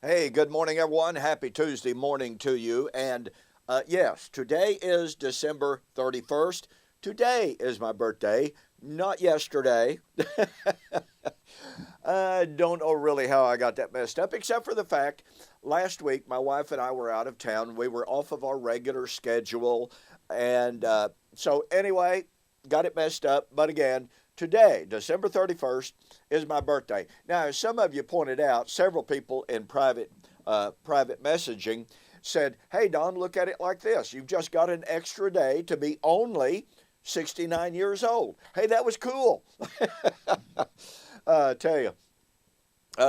Hey, good morning, everyone. Happy Tuesday morning to you. And yes, today is December 31st. Today is my birthday, not yesterday. I don't know really how I got that messed up, except for the fact last week my wife and I were out of town. We were off of our regular schedule. Anyway, got it messed up. But again, today, December 31st, is my birthday. Now, as some of you pointed out, several people in private messaging said, "Hey, Don, look at it like this. You've just got an extra day to be only 69 years old." Hey, that was cool. Tell you,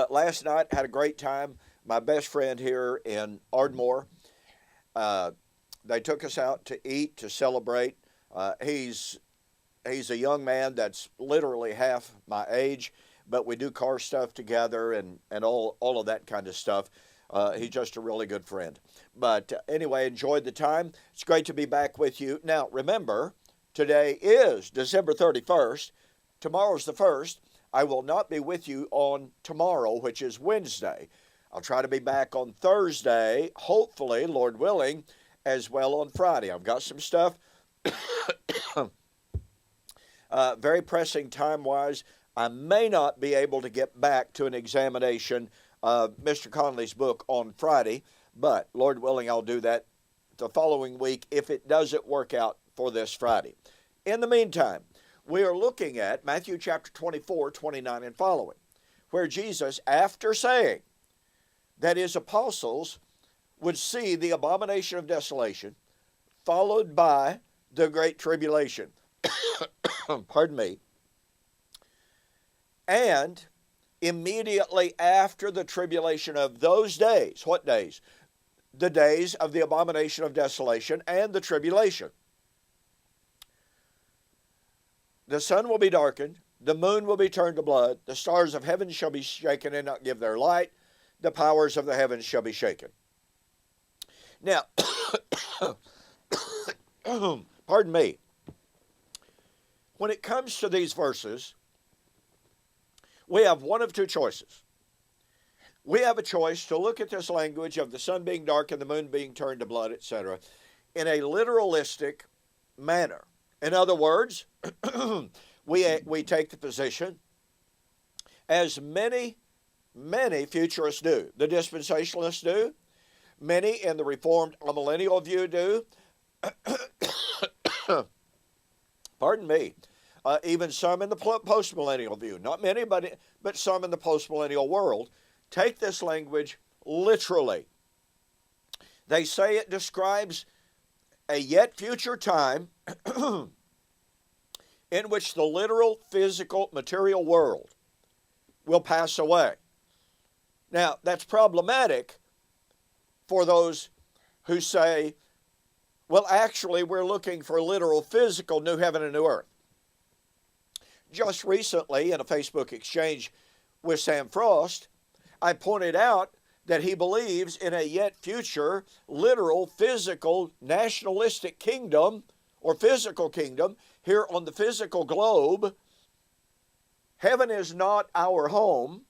last night had a great time. My best friend here in Ardmore, uh, they took us out to eat to celebrate. He's a young man that's literally half my age, but we do car stuff together and all of that kind of stuff. He's just a really good friend. But anyway, enjoyed the time. It's great to be back with you. Now, remember, today is December 31st. Tomorrow's the 1st. I will not be with you on tomorrow, which is Wednesday. I'll try to be back on Thursday, hopefully, Lord willing, as well on Friday. I've got some stuff very pressing time wise. I may not be able to get back to an examination of Mr. Conley's book on Friday, but Lord willing, I'll do that the following week if it doesn't work out for this Friday. In the meantime, we are looking at Matthew chapter 24, 29 and following, where Jesus, after saying that his apostles would see the abomination of desolation, followed by the great tribulation. Pardon me. And immediately after the tribulation of those days, what days? The days of the abomination of desolation and the tribulation. The sun will be darkened, the moon will be turned to blood, the stars of heaven shall be shaken and not give their light, the powers of the heavens shall be shaken. Now, pardon me. When it comes to these verses, we have one of two choices. We have a choice to look at this language of the sun being dark and the moon being turned to blood, etc., in a literalistic manner. In other words, we take the position, as many futurists do, the dispensationalists do, many in the Reformed amillennial view do, pardon me, even some in the postmillennial view, not many, but some in the postmillennial world, take this language literally. They say it describes a yet future time in which the literal, physical, material world will pass away. Now, that's problematic for those who say, well, actually, we're looking for literal, physical new heaven and new earth. Just recently, in a Facebook exchange with Sam Frost, I pointed out that he believes in a yet future, literal, physical, nationalistic kingdom or physical kingdom here on the physical globe. Heaven is not our home.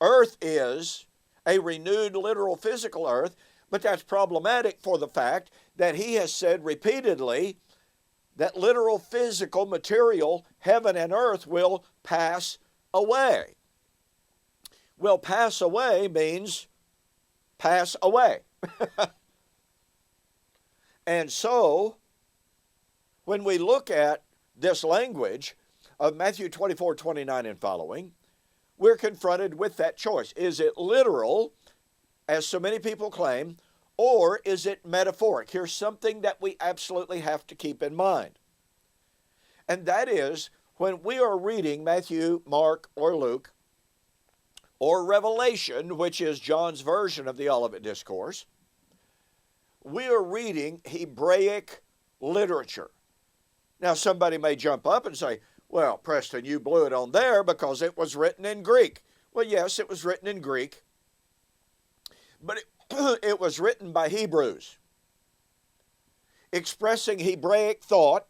Earth is a renewed, literal, physical earth, but that's problematic for the fact that he has said repeatedly that literal, physical, material, heaven and earth will pass away. Well, pass away means pass away. And so, when we look at this language of Matthew 24, 29 and following, we're confronted with that choice. Is it literal, as so many people claim, or is it metaphoric? Here's something that we absolutely have to keep in mind. And that is, when we are reading Matthew, Mark, or Luke, or Revelation, which is John's version of the Olivet Discourse, we are reading Hebraic literature. Now, somebody may jump up and say, well, Preston, you blew it on there because it was written in Greek. Well, yes, it was written in Greek, but it was written by Hebrews, expressing Hebraic thought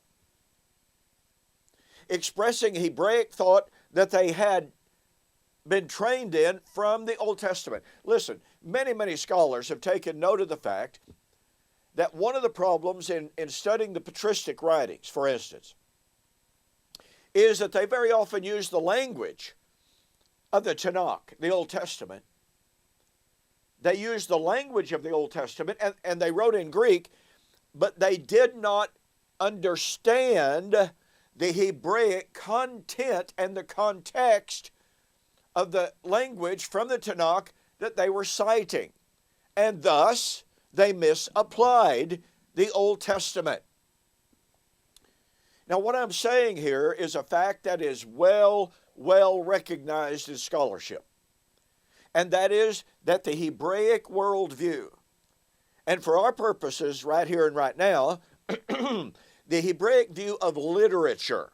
that they had been trained in from the Old Testament. Listen, many scholars have taken note of the fact that one of the problems in studying the patristic writings, for instance, is that they very often use the language of the Tanakh, the Old Testament. They used the language of the Old Testament, and they wrote in Greek, but they did not understand the Hebraic content and the context of the language from the Tanakh that they were citing. And thus, they misapplied the Old Testament. Now, what I'm saying here is a fact that is well recognized in scholarship. And that is that the Hebraic worldview, and for our purposes right here and right now, the Hebraic view of literature,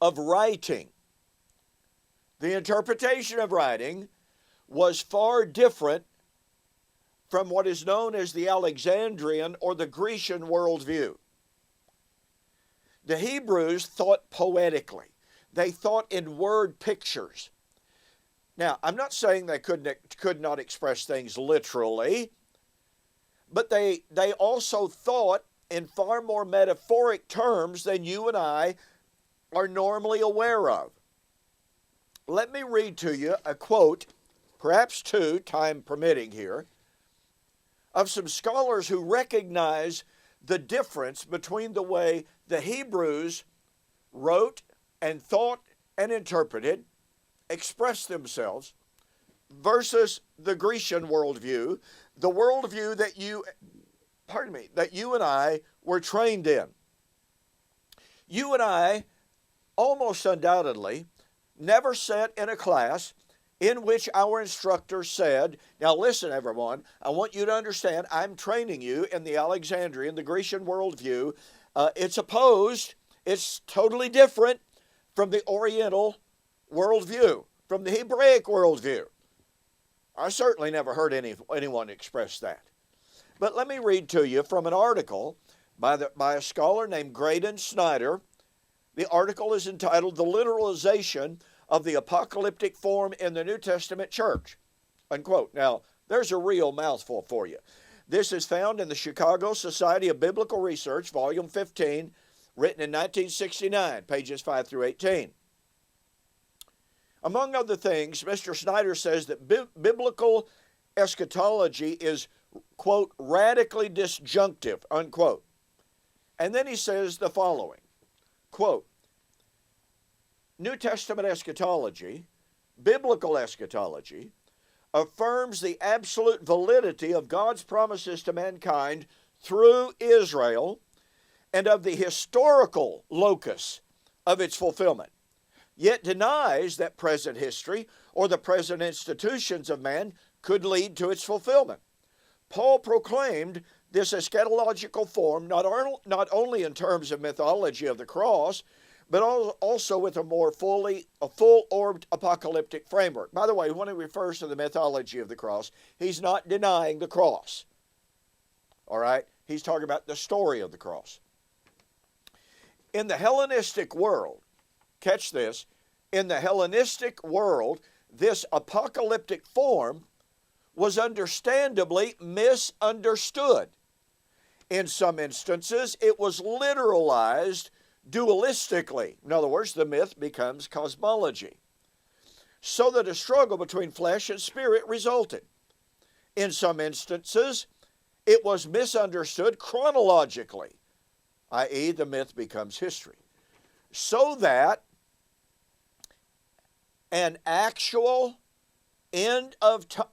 of writing, the interpretation of writing was far different from what is known as the Alexandrian or the Grecian worldview. The Hebrews thought poetically. They thought in word pictures. Now, I'm not saying they could not express things literally, but they also thought in far more metaphoric terms than you and I are normally aware of. Let me read to you a quote, perhaps two, time permitting here, of some scholars who recognize the difference between the way the Hebrews wrote and thought and interpreted, expressed themselves, versus the Grecian worldview, the worldview that you and I were trained in. You and I, almost undoubtedly, never sat in a class in which our instructor said, now listen everyone, I want you to understand I'm training you in the Alexandrian, the Grecian worldview. It's opposed, it's totally different from the Oriental worldview, from the Hebraic worldview. I certainly never heard anyone express that. But let me read to you from an article by a scholar named Graydon Snyder. The article is entitled "The Literalization of the Apocalyptic Form in the New Testament Church," unquote. Now, there's a real mouthful for you. This is found in the Chicago Society of Biblical Research, Volume 15, written in 1969, pages 5 through 18. Among other things, Mr. Snyder says that biblical eschatology is, quote, radically disjunctive, unquote. And then he says the following, quote, New Testament eschatology, biblical eschatology, affirms the absolute validity of God's promises to mankind through Israel and of the historical locus of its fulfillment, yet denies that present history or the present institutions of man could lead to its fulfillment. Paul proclaimed this eschatological form not only in terms of mythology of the cross, but also with a full-orbed apocalyptic framework. By the way, when he refers to the mythology of the cross, he's not denying the cross. All right? He's talking about the story of the cross. In the Hellenistic world, catch this, in the Hellenistic world, this apocalyptic form was understandably misunderstood. In some instances, it was literalized dualistically. In other words, the myth becomes cosmology. So that a struggle between flesh and spirit resulted. In some instances, it was misunderstood chronologically, i.e., the myth becomes history. So that an actual end of time,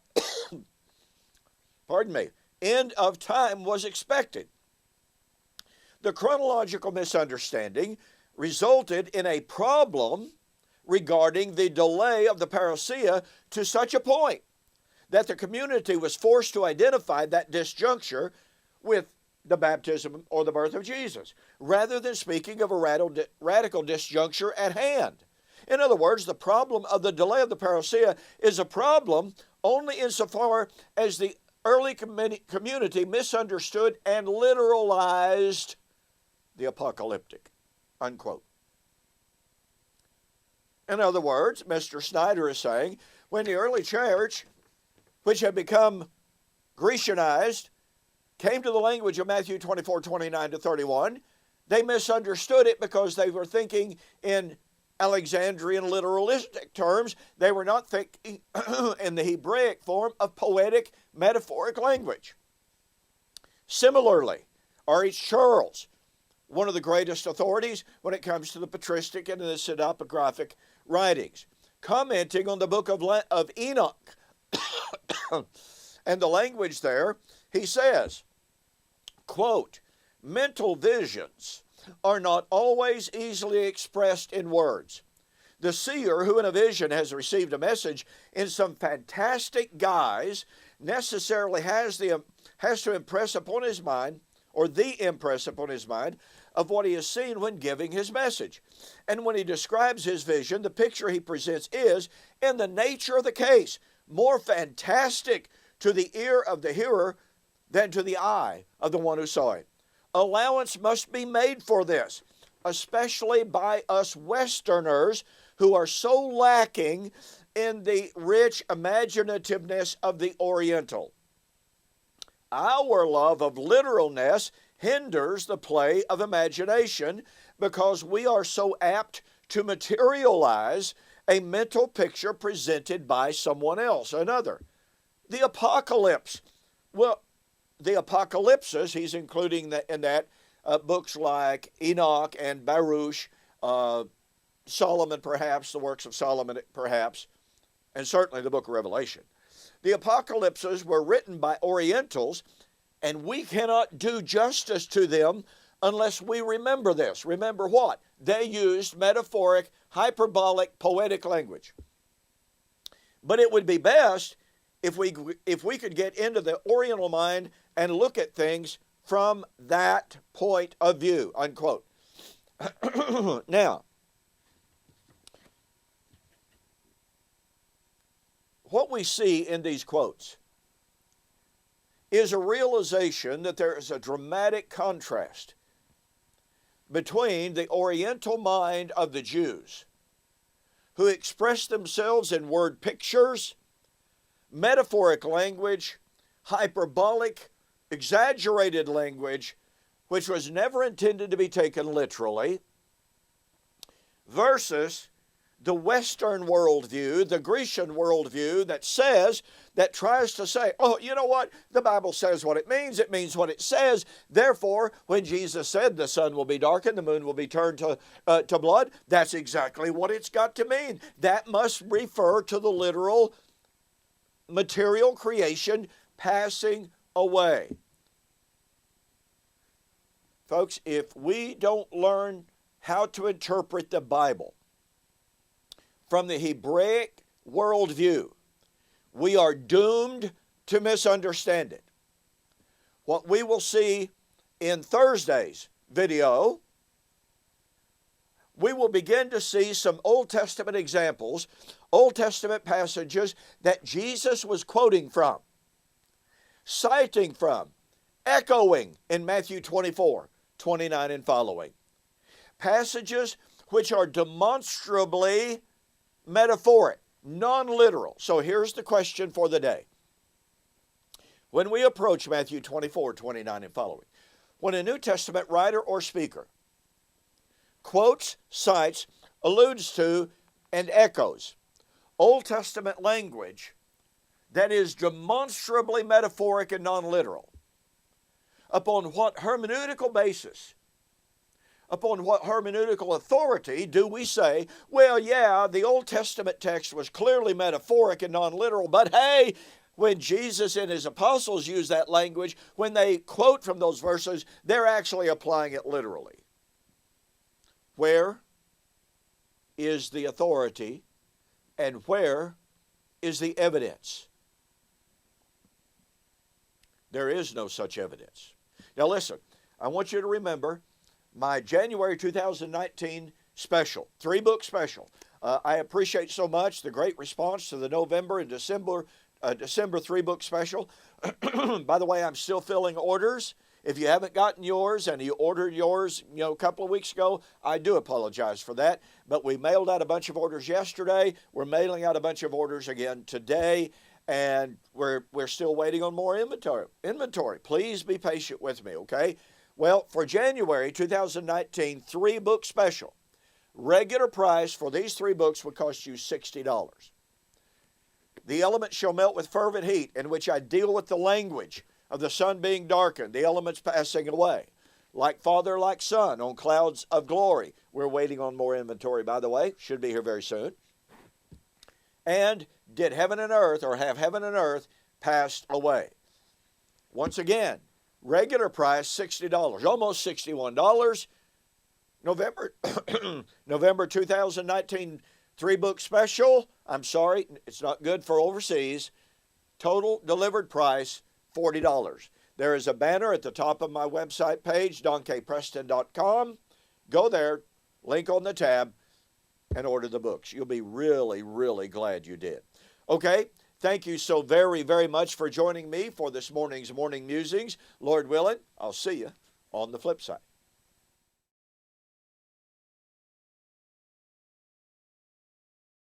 end of time was expected. The chronological misunderstanding resulted in a problem regarding the delay of the parousia to such a point that the community was forced to identify that disjuncture with the baptism or the birth of Jesus, rather than speaking of a radical disjuncture at hand. In other words, the problem of the delay of the parousia is a problem only insofar as the early community misunderstood and literalized the apocalyptic, unquote. In other words, Mr. Snyder is saying, when the early church, which had become Grecianized, came to the language of Matthew 24:29-31, they misunderstood it because they were thinking in Alexandrian literalistic terms. They were not thinking in the Hebraic form of poetic, metaphoric language. Similarly, R.H. Charles, one of the greatest authorities when it comes to the patristic and the pseudepigraphic writings, commenting on the book of Enoch and the language there, he says, quote, mental visions are not always easily expressed in words. The seer who in a vision has received a message in some fantastic guise necessarily has to impress upon his mind, or the impress upon his mind, of what he has seen when giving his message. And when he describes his vision, the picture he presents is, in the nature of the case, more fantastic to the ear of the hearer than to the eye of the one who saw it. Allowance must be made for this, especially by us Westerners who are so lacking in the rich imaginativeness of the Oriental. Our love of literalness hinders the play of imagination because we are so apt to materialize a mental picture presented by someone else, another. The apocalypse. Well, the apocalypses, he's including in that books like Enoch and Baruch, Solomon perhaps, the works of Solomon perhaps, and certainly the book of Revelation. The apocalypses were written by Orientals, and we cannot do justice to them unless we remember this. Remember what? They used metaphoric, hyperbolic, poetic language. But it would be best if we could get into the Oriental mind and look at things from that point of view, unquote. Now, what we see in these quotes is a realization that there is a dramatic contrast between the Oriental mind of the Jews, who express themselves in word pictures, metaphoric language, hyperbolic, exaggerated language, which was never intended to be taken literally, versus the Western worldview, the Grecian worldview that tries to say, oh, you know what? The Bible says what it means what it says. Therefore, when Jesus said the sun will be darkened, the moon will be turned to blood, that's exactly what it's got to mean. That must refer to the literal material creation passing away. Folks, if we don't learn how to interpret the Bible from the Hebraic worldview, we are doomed to misunderstand it. What we will see in Thursday's video, we will begin to see some Old Testament examples, Old Testament passages that Jesus was quoting from, citing from, echoing in Matthew 24:29 and following. Passages which are demonstrably metaphoric, non-literal. So here's the question for the day. When we approach Matthew 24:29 and following, when a New Testament writer or speaker quotes, cites, alludes to, and echoes Old Testament language that is demonstrably metaphoric and non-literal, upon what hermeneutical basis, upon what hermeneutical authority do we say, well, yeah, the Old Testament text was clearly metaphoric and non-literal, but hey, when Jesus and his apostles use that language, when they quote from those verses, they're actually applying it literally. Where is the authority and where is the evidence? There is no such evidence. Now listen, I want you to remember my January 2019 special, 3-book special. I appreciate so much the great response to the November and December 3-book special. By the way, I'm still filling orders. If you haven't gotten yours and you ordered yours, a couple of weeks ago, I do apologize for that. But we mailed out a bunch of orders yesterday. We're mailing out a bunch of orders again today. And we're still waiting on more inventory. Please be patient with me, okay? Well, for January 2019, 3-book special. Regular price for these 3 books would cost you $60. The Elements Shall Melt with Fervent Heat, in which I deal with the language of the sun being darkened, the elements passing away. Like Father, like Son, on Clouds of Glory. We're waiting on more inventory, by the way. Should be here very soon. And Did Heaven and Earth, or Have Heaven and Earth Passed Away? Once again, regular price $60, almost $61. November 2019 3-book special. I'm sorry, it's not good for overseas. Total delivered price $40. There is a banner at the top of my website page, donkpreston.com. Go there, link on the tab, and order the books. You'll be really, really glad you did. Okay, thank you so very, very much for joining me for this morning's Morning Musings. Lord willing, I'll see you on the flip side.